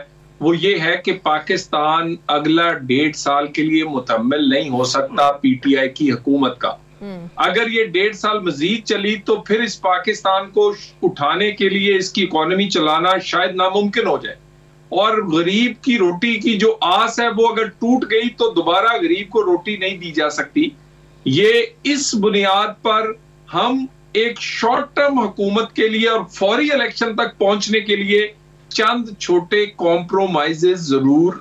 وہ یہ ہے کہ پاکستان اگلا 1.5 سال کے لیے متحمل نہیں ہو سکتا پی ٹی آئی کی حکومت کا. اگر یہ 1.5 سال مزید چلی تو پھر اس پاکستان کو اٹھانے کے لیے اس کی اکانومی چلانا شاید ناممکن ہو جائے, اور غریب کی روٹی کی جو آس ہے وہ اگر ٹوٹ گئی تو دوبارہ غریب کو روٹی نہیں دی جا سکتی. یہ اس بنیاد پر ہم ایک شارٹ ٹرم حکومت کے لیے اور فوری الیکشن تک پہنچنے کے لیے چند چھوٹے کمپرومائزز ضرور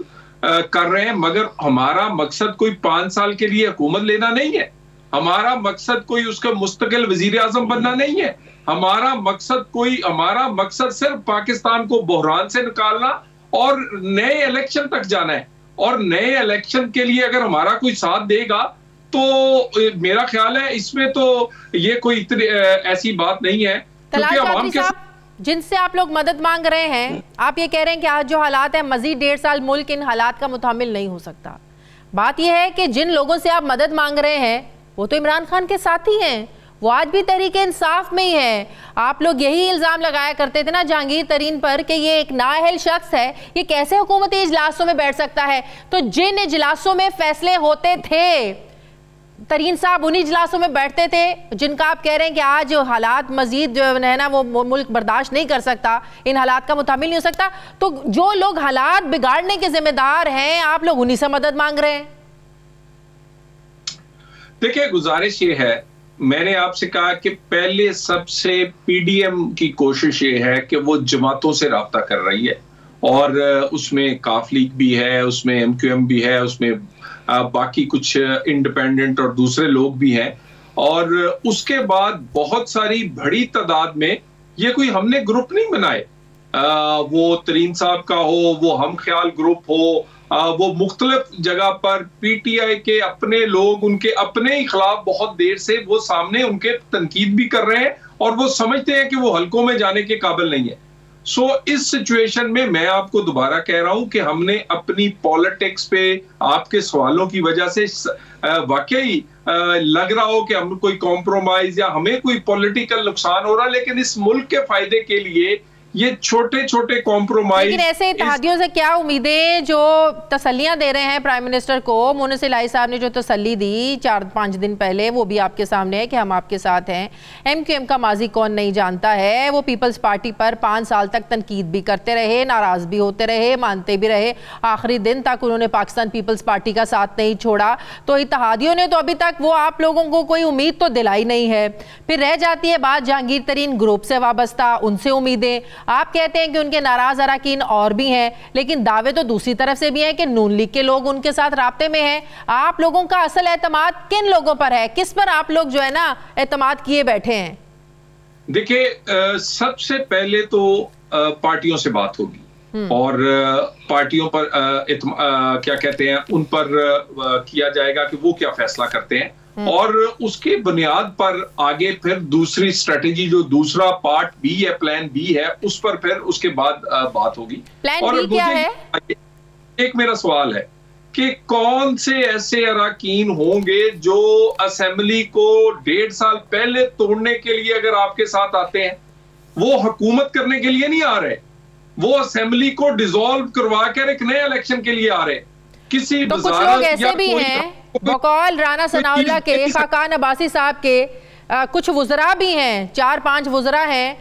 کر رہے ہیں, مگر ہمارا مقصد کوئی 5 سال کے لیے حکومت لینا نہیں ہے. ہمارا مقصد کوئی اس کا مستقل وزیر اعظم بننا نہیں ہے. ہمارا مقصد صرف پاکستان کو بحران سے نکالنا اور نئے الیکشن تک جانا ہے. اور نئے الیکشن کے لیے اگر ہمارا کوئی ساتھ دے گا تو میرا خیال ہے اس میں تو یہ کوئی ایسی بات نہیں ہے. طلال چودھری صاحب, جن سے آپ لوگ مدد مانگ رہے ہیں, آپ یہ کہہ رہے ہیں کہ آج جو حالات ہیں مزید 1.5 سال ملک ان حالات کا متحمل نہیں ہو سکتا. بات یہ ہے کہ جن لوگوں سے آپ مدد مانگ رہے ہیں وہ تو عمران خان کے ساتھی ہیں, وہ آج بھی تحریک انصاف میں ہی ہے. آپ لوگ یہی الزام لگایا کرتے تھے نا جہانگیر ترین پر کہ یہ ایک نااہل شخص ہے, یہ کیسے حکومتی اجلاسوں میں بیٹھ سکتا ہے. تو جن اجلاسوں میں فیصلے ہوتے تھے ترین صاحب انہی اجلاسوں میں بیٹھتے تھے جن کا آپ کہہ رہے ہیں کہ آج حالات مزید جو ہے نا وہ ملک برداشت نہیں کر سکتا, ان حالات کا متحمل نہیں ہو سکتا. تو جو لوگ حالات بگاڑنے کے ذمہ دار ہیں آپ لوگ انہی سے مدد مانگ رہے ہیں. دیکھیں, گزارش یہ ہے, میں نے آپ سے کہا کہ پہلے سب سے پی ڈی ایم کی کوشش یہ ہے کہ وہ جماعتوں سے رابطہ کر رہی ہے, اور اس میں کاف لیگ بھی ہے, اس میں MQM بھی ہے, اس میں باقی کچھ انڈیپینڈنٹ اور دوسرے لوگ بھی ہیں, اور اس کے بعد بہت ساری بڑی تعداد میں, یہ کوئی ہم نے گروپ نہیں بنائے, وہ ترین صاحب کا ہو, وہ ہم خیال گروپ ہو, وہ مختلف جگہ پر PTI کے اپنے لوگ ان کے اپنے ہی خلاف بہت دیر سے وہ سامنے ان کے تنقید بھی کر رہے ہیں, اور وہ سمجھتے ہیں کہ وہ حلقوں میں جانے کے قابل نہیں ہے. سو اس سچویشن میں آپ کو دوبارہ کہہ رہا ہوں کہ ہم نے اپنی پالیٹکس پہ آپ کے سوالوں کی وجہ سے واقعی لگ رہا ہو کہ ہم کوئی کمپرومائز یا ہمیں کوئی پولیٹیکل نقصان ہو رہا, لیکن اس ملک کے فائدے کے لیے یہ چھوٹے چھوٹے کمپرومائز. لیکن ایسے اتحادیوں سے کیا امیدیں جو تسلیاں دے رہے ہیں پرائم منسٹر کو؟ مونس الہی صاحب نے جو تسلی دی 4-5 دن پہلے, وہ بھی آپ کے سامنے ہے کہ ہم آپ کے ساتھ ہیں. MQM کا ماضی کون نہیں جانتا ہے, وہ پیپلز پارٹی پر 5 سال تک تنقید بھی کرتے رہے, ناراض بھی ہوتے رہے, مانتے بھی رہے, آخری دن تک انہوں نے پاکستان پیپلز پارٹی کا ساتھ نہیں چھوڑا. تو اتحادیوں نے تو ابھی تک وہ آپ لوگوں کو کوئی امید تو دلائی نہیں ہے. پھر رہ جاتی ہے بات جہانگیر ترین گروپ سے وابستہ, ان سے امیدیں. آپ کہتے ہیں کہ ان کے ناراض اراکین اور بھی ہیں, لیکن دعوے تو دوسری طرف سے بھی ہیں کہ نون لیگ کے لوگ ان کے ساتھ رابطے میں ہیں. آپ لوگوں کا اصل اعتماد کن لوگوں پر ہے؟ کس پر آپ لوگ جو ہے نا اعتماد کیے بیٹھے ہیں؟ دیکھیں, سب سے پہلے تو پارٹیوں سے بات ہوگی, اور پارٹیوں پر کیا کہتے ہیں ان پر کیا جائے گا کہ وہ کیا فیصلہ کرتے ہیں, اور اس کی بنیاد پر آگے پھر دوسری اسٹریٹجی جو دوسرا پارٹ بی ہے, پلان بی ہے, اس پر پھر اس کے بعد بات ہوگی. پلان بی کیا ہے؟ ایک میرا سوال ہے کہ کون سے ایسے اراکین ہوں گے جو اسمبلی کو 1.5 سال پہلے توڑنے کے لیے اگر آپ کے ساتھ آتے ہیں, وہ حکومت کرنے کے لیے نہیں آ رہے, وہ اسمبلی کو ڈیزالو کروا کر ایک نئے الیکشن کے لیے آ رہے. کسی تو کچھ لوگ ایسے بھی ہیں, بقول رانا ثناء اللہ کے, خاقان عباسی صاحب کے, کچھ وزراء بھی ہیں, 4-5 وزراء ہیں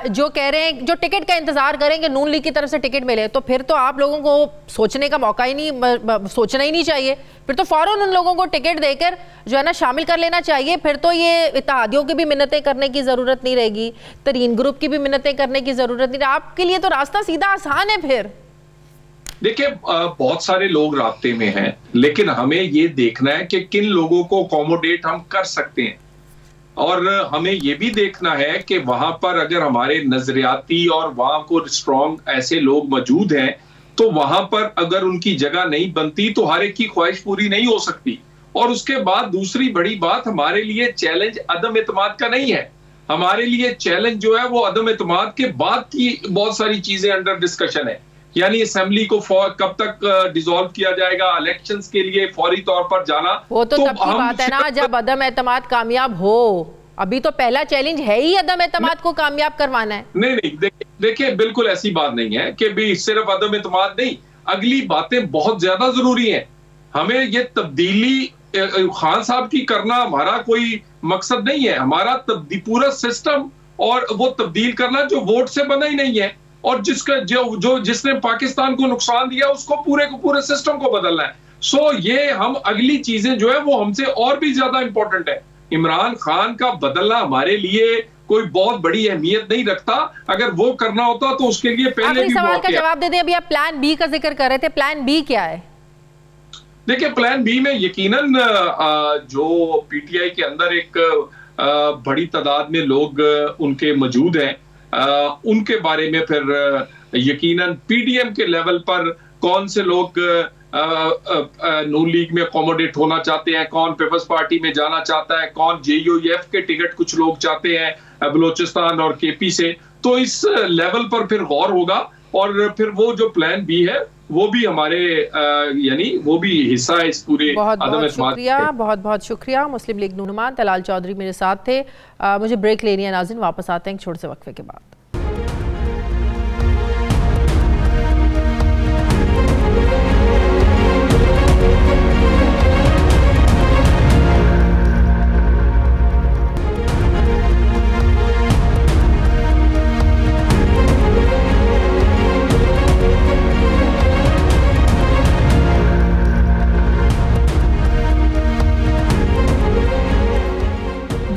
جو کہہ رہے ہیں, جو ٹکٹ کا انتظار کریں کہ نون لیگ کی طرف سے ٹکٹ ملے. تو پھر تو آپ لوگوں کو سوچنے کا موقع ہی نہیں, سوچنا ہی نہیں چاہیے, پھر تو فوراً ان لوگوں کو ٹکٹ دے کر جو ہے نا شامل کر لینا چاہیے. پھر تو یہ اتحادیوں کی بھی منتیں کرنے کی ضرورت نہیں رہے گی, ترین گروپ کی بھی منتیں کرنے کی ضرورت نہیں. آپ کے لیے تو راستہ سیدھا آسان ہے. پھر دیکھیں, بہت سارے لوگ رابطے میں ہیں, لیکن ہمیں یہ دیکھنا ہے کہ کن لوگوں کو اکوموڈیٹ ہم کر سکتے ہیں, اور ہمیں یہ بھی دیکھنا ہے کہ وہاں پر اگر ہمارے نظریاتی اور وہاں کو اسٹرانگ ایسے لوگ موجود ہیں, تو وہاں پر اگر ان کی جگہ نہیں بنتی تو ہر ایک کی خواہش پوری نہیں ہو سکتی. اور اس کے بعد دوسری بڑی بات, ہمارے لیے چیلنج عدم اعتماد کا نہیں ہے, ہمارے لیے چیلنج جو ہے وہ عدم اعتماد کے بعد کی بہت ساری چیزیں انڈر ڈسکشن ہے. یعنی اسمبلی کو کب تک ڈیزالو کیا جائے گا, الیکشنز کے لیے فوری طور پر جانا. وہ تو تب کی بات ہے نا جب عدم اعتماد کامیاب ہو. ابھی تو پہلا چیلنج ہے ہی عدم اعتماد کو کامیاب کروانا ہے. نہیں, دیکھیں بالکل ایسی بات نہیں ہے کہ بھی صرف عدم اعتماد نہیں, اگلی باتیں بہت زیادہ ضروری ہیں. ہمیں یہ تبدیلی خان صاحب کی کرنا ہمارا کوئی مقصد نہیں ہے. ہمارا پورا سسٹم اور وہ تبدیل کرنا جو ووٹ سے بنا ہی نہیں ہے, اور جس نے پاکستان کو نقصان دیا اس کو پورے سسٹم کو بدلنا ہے. سو یہ ہم اگلی چیزیں جو ہے وہ ہم سے اور بھی زیادہ امپورٹنٹ ہے. عمران خان کا بدلنا ہمارے لیے کوئی بہت بڑی اہمیت نہیں رکھتا. اگر وہ کرنا ہوتا تو اس کے لیے پہلے بھی سوال کا جواب دے دیں. ابھی آپ پلان بی کا ذکر کر رہے تھے, پلان بی کیا ہے؟ دیکھیں, پلان بی میں یقیناً جو PTI کے اندر ایک بڑی تعداد میں لوگ ان کے موجود ہیں, ان کے بارے میں پھر یقیناً PDM کے لیول پر کون سے لوگ نون لیگ میں اکوموڈیٹ ہونا چاہتے ہیں, کون پیپلز پارٹی میں جانا چاہتا ہے, کون JUF کے ٹکٹ کچھ لوگ چاہتے ہیں بلوچستان اور KP سے. تو اس لیول پر پھر غور ہوگا, اور پھر وہ جو پلان بی ہے وہ بھی ہمارے یعنی وہ بھی حصہ ہے اس پورے عدم اعتماد. بہت بہت شکریہ. مسلم لیگ نونمان طلال چودھری میرے ساتھ تھے. مجھے بریک لینی ہے ناظرین, واپس آتے ہیں ایک چھوٹے سے وقفے کے بعد.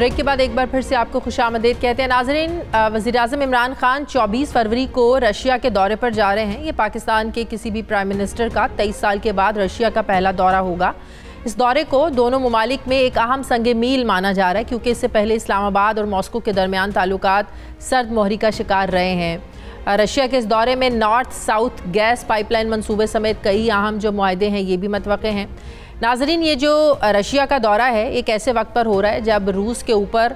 بریک کے بعد ایک بار پھر سے آپ کو خوش آمدید کہتے ہیں ناظرین. وزیراعظم عمران خان 24 فروری کو رشیا کے دورے پر جا رہے ہیں. یہ پاکستان کے کسی بھی پرائم منسٹر کا 23 سال کے بعد رشیا کا پہلا دورہ ہوگا. اس دورے کو دونوں ممالک میں ایک اہم سنگ میل مانا جا رہا ہے کیونکہ اس سے پہلے اسلام آباد اور ماسکو کے درمیان تعلقات سرد مہری کا شکار رہے ہیں. رشیا کے اس دورے میں north south gas pipeline منصوبے سمیت کئی اہم جو معاہدے ہیں یہ بھی متوقع ہیں. ناظرین یہ جو رشیا کا دورہ ہے ایک ایسے وقت پر ہو رہا ہے جب روس کے اوپر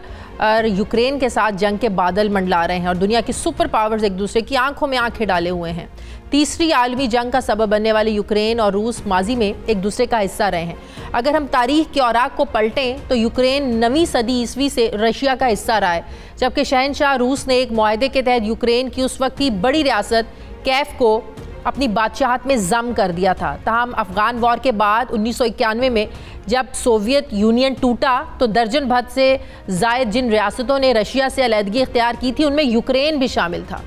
یوکرین کے ساتھ جنگ کے بادل منڈلا رہے ہیں اور دنیا کی سپر پاورز ایک دوسرے کی آنکھوں میں آنکھیں ڈالے ہوئے ہیں. تیسری عالمی جنگ کا سبب بننے والے یوکرین اور روس ماضی میں ایک دوسرے کا حصہ رہے ہیں. اگر ہم تاریخ کے اوراق کو پلٹیں تو یوکرین 9ویں صدی عیسوی سے رشیا کا حصہ رہا ہے جبکہ شہنشاہ روس نے ایک معاہدے کے تحت یوکرین کی اس وقت کی بڑی ریاست کیف کو اپنی بادشاہت میں ضم کر دیا تھا. تاہم افغان وار کے بعد 1991 میں جب سوویت یونین ٹوٹا تو درجن بھر سے زائد جن ریاستوں نے رشیا سے علیحدگی اختیار کی تھی ان میں یوکرین بھی شامل تھا.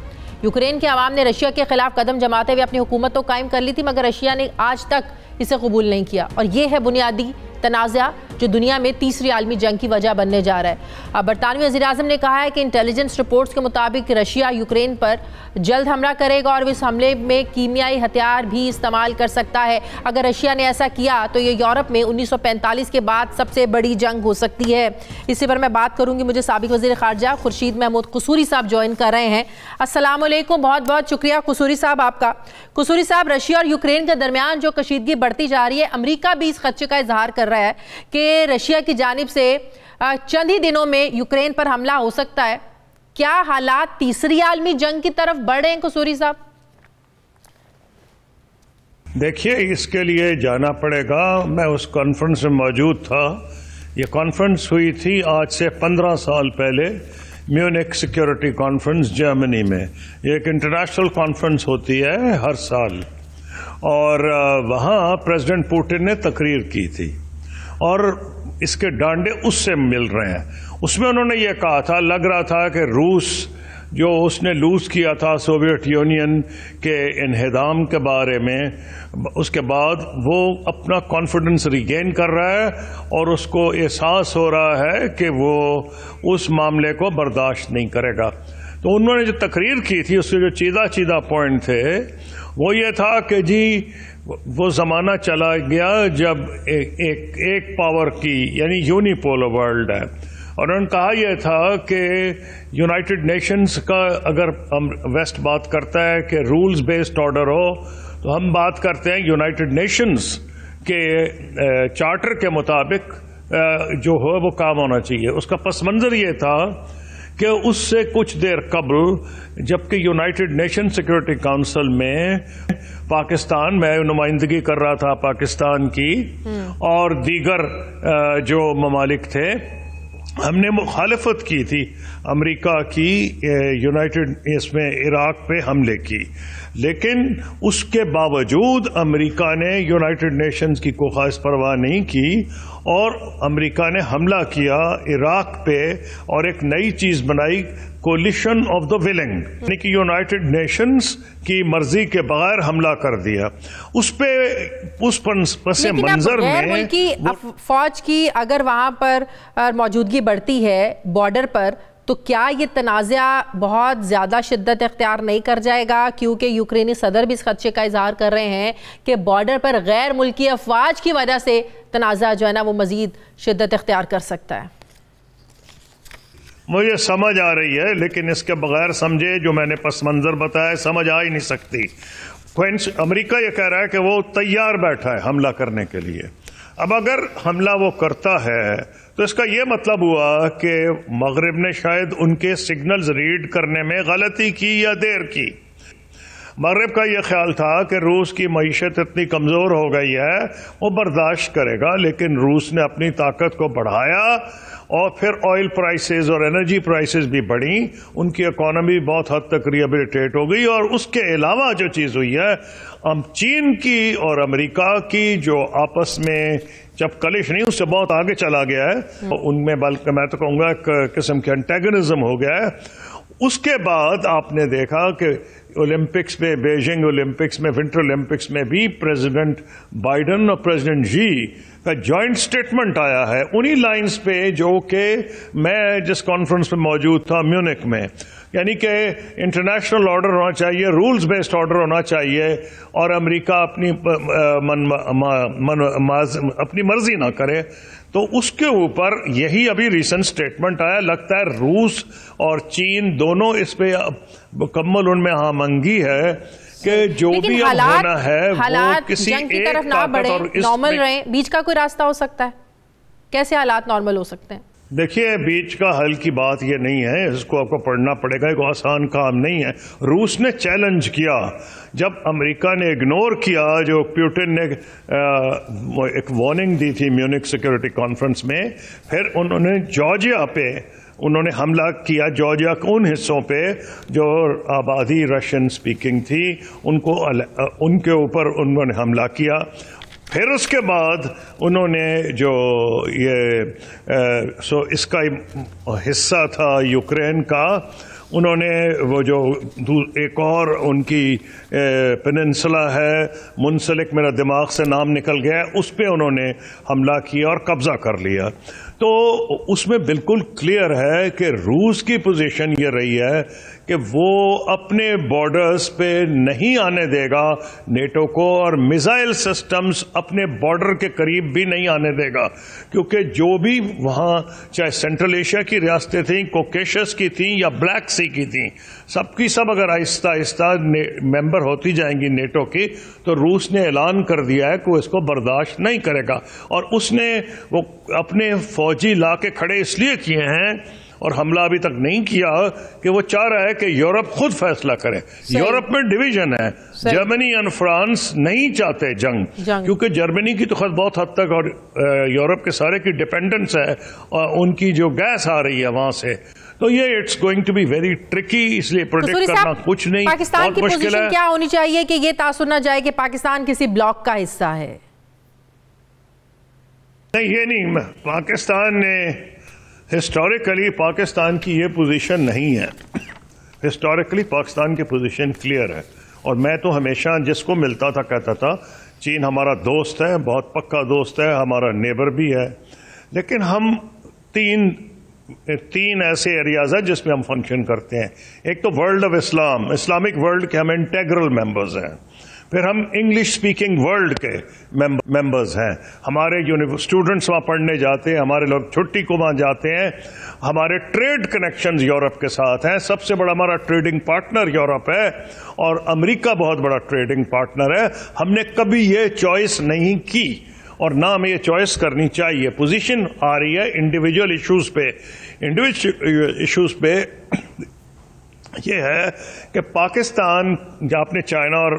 یوکرین کے عوام نے رشیا کے خلاف قدم جماتے ہوئے اپنی حکومت تو قائم کر لی تھی مگر رشیا نے آج تک اسے قبول نہیں کیا اور یہ ہے بنیادی تنازع جو دنیا میں تیسری عالمی جنگ کی وجہ بننے جا رہا ہے. برطانوی وزیراعظم نے کہا ہے کہ انٹیلیجنس رپورٹس کے مطابق رشیا یوکرین پر جلد حملہ کرے گا اور اس حملے میں کیمیائی ہتھیار بھی استعمال کر سکتا ہے. اگر رشیا نے ایسا کیا تو یہ یورپ میں 1945 کے بعد سب سے بڑی جنگ ہو سکتی ہے. اسی پر میں بات کروں گی. مجھے سابق وزیر خارجہ خورشید محمود قصوری صاحب جوائن کر رہے ہیں. السلام علیکم. بہت بہت شکریہ قصوری صاحب آپ کا. قصوری صاحب رشیا اور یوکرین کے درمیان جو کشیدگی بڑھتی جا رہی ہے امریکہ بھی اس خدشے کا اظہار کر رہا ہے کہ رشیا کی جانب سے چند ہی دنوں میں یوکرین پر حملہ ہو سکتا ہے. کیا حالات تیسری عالمی جنگ کی طرف بڑھ رہے ہیں قصوری صاحب؟ دیکھیے اس کے لیے جانا پڑے گا. میں اس کانفرنس میں موجود تھا. یہ کانفرنس ہوئی تھی آج سے 15 سال پہلے میونک سیکیورٹی کانفرنس جرمنی میں. یہ ایک انٹرنیشنل کانفرنس ہوتی ہے ہر سال اور وہاں پریزیڈنٹ پوٹن نے تقریر کی تھی اور اس کے ڈانڈے اس سے مل رہے ہیں. اس میں انہوں نے یہ کہا تھا لگ رہا تھا کہ روس جو اس نے لوز کیا تھا سوویت یونین کے انہدام کے بارے میں اس کے بعد وہ اپنا کانفیڈنس ریگین کر رہا ہے اور اس کو احساس ہو رہا ہے کہ وہ اس معاملے کو برداشت نہیں کرے گا. تو انہوں نے جو تقریر کی تھی اس کے جو چیدہ پوائنٹ تھے وہ یہ تھا کہ جی وہ زمانہ چلا گیا جب ایک پاور کی یعنی یونیپولر ورلڈ ہے. اور انہوں نے کہا یہ تھا کہ یونائٹڈ نیشنز کا اگر ویسٹ بات کرتا ہے کہ رولز بیسڈ آرڈر ہو تو ہم بات کرتے ہیں یونائٹڈ نیشنز کے چارٹر کے مطابق جو ہو وہ کام ہونا چاہیے. اس کا پس منظر یہ تھا کہ اس سے کچھ دیر قبل جبکہ یونائٹڈ نیشن سیکورٹی کونسل میں پاکستان میں نمائندگی کر رہا تھا پاکستان کی اور دیگر جو ممالک تھے ہم نے مخالفت کی تھی امریکہ کی یونائٹڈ اس میں عراق پہ حملے کی. لیکن اس کے باوجود امریکہ نے یونائٹڈ نیشنز کی کوئی خاص پرواہ نہیں کی اور امریکہ نے حملہ کیا عراق پہ اور ایک نئی چیز بنائی کولیشن آف دا ولنگ یعنی کہ یونائٹڈ نیشنز کی مرضی کے بغیر حملہ کر دیا. اس پہ اس پس منظر میں فوج کی اگر وہاں پر موجودگی بڑھتی ہے بارڈر پر تو کیا یہ تنازع بہت زیادہ شدت اختیار نہیں کر جائے گا کیونکہ یوکرینی صدر بھی اس خدشے کا اظہار کر رہے ہیں کہ بارڈر پر غیر ملکی افواج کی وجہ سے تنازع جو ہے نا وہ مزید شدت اختیار کر سکتا ہے. مجھے سمجھ آ رہی ہے لیکن اس کے بغیر سمجھے جو میں نے پس منظر بتایا سمجھ آ ہی نہیں سکتی. امریکہ یہ کہہ رہا ہے کہ وہ تیار بیٹھا ہے حملہ کرنے کے لیے. اب اگر حملہ وہ کرتا ہے تو اس کا یہ مطلب ہوا کہ مغرب نے شاید ان کے سگنلز ریڈ کرنے میں غلطی کی یا دیر کی. مغرب کا یہ خیال تھا کہ روس کی معیشت اتنی کمزور ہو گئی ہے وہ برداشت کرے گا لیکن روس نے اپنی طاقت کو بڑھایا اور پھر آئل پرائسز اور انرجی پرائسز بھی بڑھیں. ان کی اکانومی بہت حد تک ریہیبلیٹیٹ ہو گئی اور اس کے علاوہ جو چیز ہوئی ہے چین کی اور امریکہ کی جو آپس میں جب کلش نہیں اس سے بہت آگے چلا گیا ہے ان میں بلکہ میں تو کہوں گا ایک قسم کے انٹیگنزم ہو گیا ہے. اس کے بعد آپ نے دیکھا کہ اولمپکس میں، بیجنگ اولمپکس میں، ونٹر اولمپکس میں بھی پریزیڈنٹ بائیڈن اور پریزیڈنٹ جی کا جوائنٹ سٹیٹمنٹ آیا ہے انہی لائنز پہ جو کہ میں جس کانفرنس میں موجود تھا میونک میں، یعنی کہ انٹرنیشنل آرڈر ہونا چاہیے، رولز بیسڈ آرڈر ہونا چاہیے، اور امریکہ اپنی مرضی نہ کرے. تو اس کے اوپر یہی ابھی ریسنٹ سٹیٹمنٹ آیا. لگتا ہے روس اور چین دونوں اس پہ مکمل ان میں ہاں منگی ہے کہ جو بھی اب ہونا ہے وہ کسی جنگ کی طرف نہ بڑھیں، نارمل رہیں. بیچ کا کوئی راستہ ہو سکتا ہے؟ کیسے حالات نارمل ہو سکتے ہیں؟ دیکھیے، بیچ کا حل کی بات یہ نہیں ہے، اس کو آپ کو پڑھنا پڑے گا، ایک آسان کام نہیں ہے. روس نے چیلنج کیا جب امریکہ نے اگنور کیا، جو پیوٹن نے ایک وارننگ دی تھی میونک سیکورٹی کانفرنس میں، پھر انہوں نے جارجیا پہ انہوں نے حملہ کیا، جارجیا کے ان حصوں پہ جو آبادی رشین سپیکنگ تھی ان کے اوپر انہوں نے حملہ کیا. پھر اس کے بعد انہوں نے جو اس کا حصہ تھا یوکرین کا، انہوں نے وہ جو ایک اور ان کی پیننسلا ہے منسلک، میرا دماغ سے نام نکل گیا، اس پہ انہوں نے حملہ کیا اور قبضہ کر لیا. تو اس میں بالکل کلیئر ہے کہ روس کی پوزیشن یہ رہی ہے کہ وہ اپنے بارڈرز پہ نہیں آنے دے گا نیٹو کو، اور میزائل سسٹمز اپنے بارڈر کے قریب بھی نہیں آنے دے گا، کیونکہ جو بھی وہاں چاہے سینٹرل ایشیا کی ریاستیں تھیں، کوکیشس کی تھیں یا بلیک سی کی تھیں، سب کی سب اگر آہستہ آہستہ ممبر ہوتی جائیں گی نیٹو کی، تو روس نے اعلان کر دیا ہے کہ وہ اس کو برداشت نہیں کرے گا. اور اس نے وہ اپنے فوجی لا کے کھڑے اس لیے کیے ہیں اور حملہ ابھی تک نہیں کیا کہ وہ چاہ رہا ہے کہ یورپ خود فیصلہ کرے. یورپ میں ڈویژن ہے، جرمنی اور فرانس نہیں چاہتے جنگ، کیونکہ جرمنی کی تو خود بہت حد تک اور یورپ کے سارے کی ڈیپینڈنس ہے، اور ان کی جو گیس آ رہی ہے وہاں سے، تو یہ it's going to be very tricky. اس لیے پروڈکٹ کرنا کچھ نہیں، پاکستان کی پوزیشن کیا ہونی چاہیے کہ یہ تاثر نہ جائے کہ پاکستان کسی بلاک کا حصہ ہے؟ نہیں، یہ نہیں. پاکستان نے ہسٹوریکلی پاکستان کی یہ پوزیشن نہیں ہے. ہسٹوریکلی پاکستان کی پوزیشن کلیئر ہے، اور میں تو ہمیشہ جس کو ملتا تھا کہتا تھا چین ہمارا دوست ہے، بہت پکا دوست ہے، ہمارا نیبر بھی ہے، لیکن ہم تین ایسے ایریاز ہیں جس میں ہم فنکشن کرتے ہیں. ایک تو world of Islam, Islamic world کے ہم انٹیگرل ممبرز ہیں. پھر ہم انگلش سپیکنگ ورلڈ کے ممبرز ہیں. ہمارے اسٹوڈنٹس وہاں پڑھنے جاتے ہیں، ہمارے لوگ چھٹی کو وہاں جاتے ہیں. ہمارے ٹریڈ کنیکشنز یورپ کے ساتھ ہیں، سب سے بڑا ہمارا ٹریڈنگ پارٹنر یورپ ہے، اور امریکہ بہت بڑا ٹریڈنگ پارٹنر ہے. ہم نے کبھی یہ چوائس نہیں کی، اور نہ ہمیں یہ چوائس کرنی چاہیے. پوزیشن آ رہی ہے انڈیویجول ایشوز پہ یہ ہے کہ پاکستان، جب آپ نے چائنا اور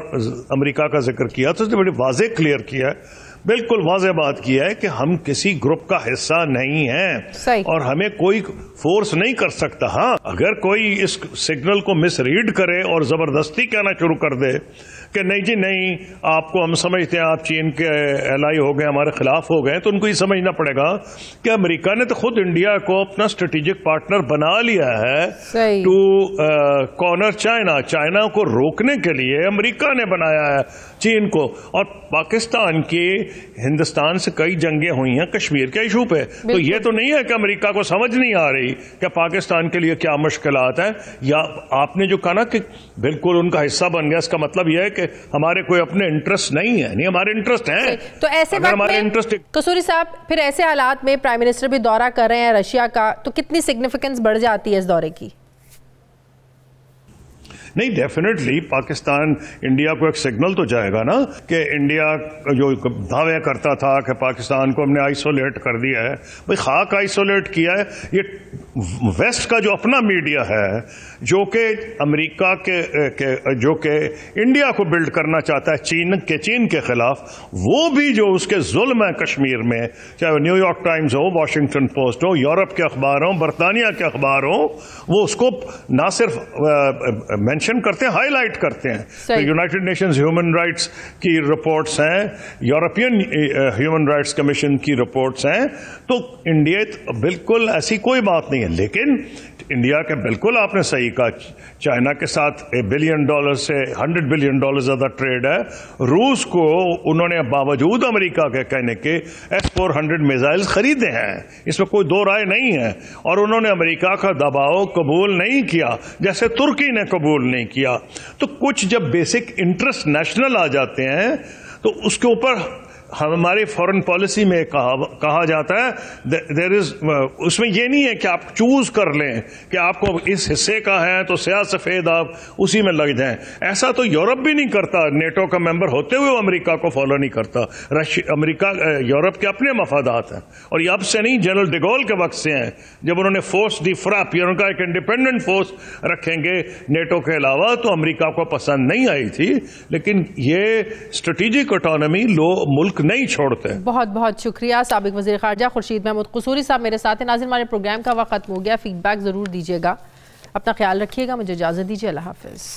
امریکہ کا ذکر کیا تو اس نے بڑی واضح کلیئر کیا ہے، بالکل واضح بات کی ہے کہ ہم کسی گروپ کا حصہ نہیں ہیں، اور ہمیں کوئی فورس نہیں کر سکتا. ہاں، اگر کوئی اس سگنل کو مس ریڈ کرے اور زبردستی کہنا شروع کر دے کہ نہیں جی نہیں، آپ کو ہم سمجھتے ہیں آپ چین کے ایلائی ہو گئے، ہمارے خلاف ہو گئے، تو ان کو یہ سمجھنا پڑے گا کہ امریکہ نے تو خود انڈیا کو اپنا اسٹریٹجک پارٹنر بنا لیا ہے ٹو کارنر چائنا. چائنا کو روکنے کے لیے امریکہ نے بنایا ہے چین کو. اور پاکستان کی ہندوستان سے کئی جنگیں ہوئی ہیں کشمیر کے ایشو پہ، تو یہ تو نہیں ہے کہ امریکہ کو سمجھ نہیں آ رہی کہ پاکستان کے لیے کیا مشکلات ہیں. یا آپ نے جو کہا نا کہ بالکل ان کا حصہ بن گیا، اس کا مطلب یہ ہے کہ ہمارے کوئی اپنے انٹرسٹ نہیں ہے. نہیں، ہمارے انٹرسٹ ہیں. تو ایسے وقت قصوری صاحب، پھر ایسے حالات میں پرائم منسٹر بھی دورہ کر رہے ہیں رشیا کا، تو کتنی سگنیفیکنس بڑھ جاتی ہے اس دورے کی؟ نہیں، ڈیفینیٹلی پاکستان انڈیا کو ایک سگنل تو جائے گا نا کہ انڈیا جو دعوے کرتا تھا کہ پاکستان کو ہم نے آئسولیٹ کر دیا ہے. بھئی خاک آئسولیٹ کیا ہے یہ ویسٹ کا جو اپنا میڈیا ہے، جو کہ امریکہ کے جو کہ انڈیا کو بلڈ کرنا چاہتا ہے چین کے خلاف، وہ بھی جو اس کے ظلم ہے کشمیر میں، چاہے وہ نیو یارک ٹائمز ہو، واشنگٹن پوسٹ ہو، یورپ کے اخبار ہوں، برطانیہ کے اخبار ہوں، وہ اس کو نہ صرف مینشن مینشن کرتے ہیں, ہائی لائٹ کرتے ہیں. یونائٹڈ نیشنز ہیومن رائٹس کی رپورٹس ہیں, یورپین ہیومن رائٹس کمیشن کی رپورٹس ہیں, تو انڈیا بالکل ایسی کوئی بات نہیں ہے. لیکن انڈیا کے بالکل آپ نے صحیح کہا, چائنا کے ساتھ $1 بلین سے $100 بلین زیادہ ٹریڈ ہے. روس کو انہوں نے باوجود امریکہ کے کہنے کے S-400 میزائل خریدے ہیں, اس میں کوئی دو رائے نہیں ہے, اور انہوں نے امریکہ کا دباؤ قبول نہیں کیا جیسے ترکی نے قبول نہیں کیا. تو کچھ جب بیسک انٹرسٹ نیشنل آ جاتے ہیں تو اس کے اوپر ہماری فورن پالیسی میں کہا جاتا ہے اس میں یہ نہیں ہے کہ آپ چوز کر لیں کہ آپ کو اس حصے کا ہے تو سیاہ سفید آپ اسی میں لگ جائیں. ایسا تو یورپ بھی نہیں کرتا, نیٹو کا ممبر ہوتے ہوئے امریکہ کو فالو نہیں کرتا. امریکہ یورپ کے اپنے مفادات ہیں, اور یہ اب سے نہیں, جنرل ڈیگول کے وقت سے ہیں, جب انہوں نے فورس دی فراپ ان کا ایک انڈیپینڈنٹ فورس رکھیں گے نیٹو کے علاوہ, تو امریکہ کو پسند نہیں آئی تھی. لیکن یہ اسٹریٹجک آٹونمی ملک نہیں چھوڑتے. بہت بہت شکریہ سابق وزیر خارجہ خورشید محمود قصوری صاحب میرے ساتھ ہیں. ناظرین, ہمارے پروگرام کا وقت ختم ہو گیا, فیڈ بیک ضرور دیجیے گا. اپنا خیال رکھیے گا, مجھے اجازت دیجیے, اللہ حافظ.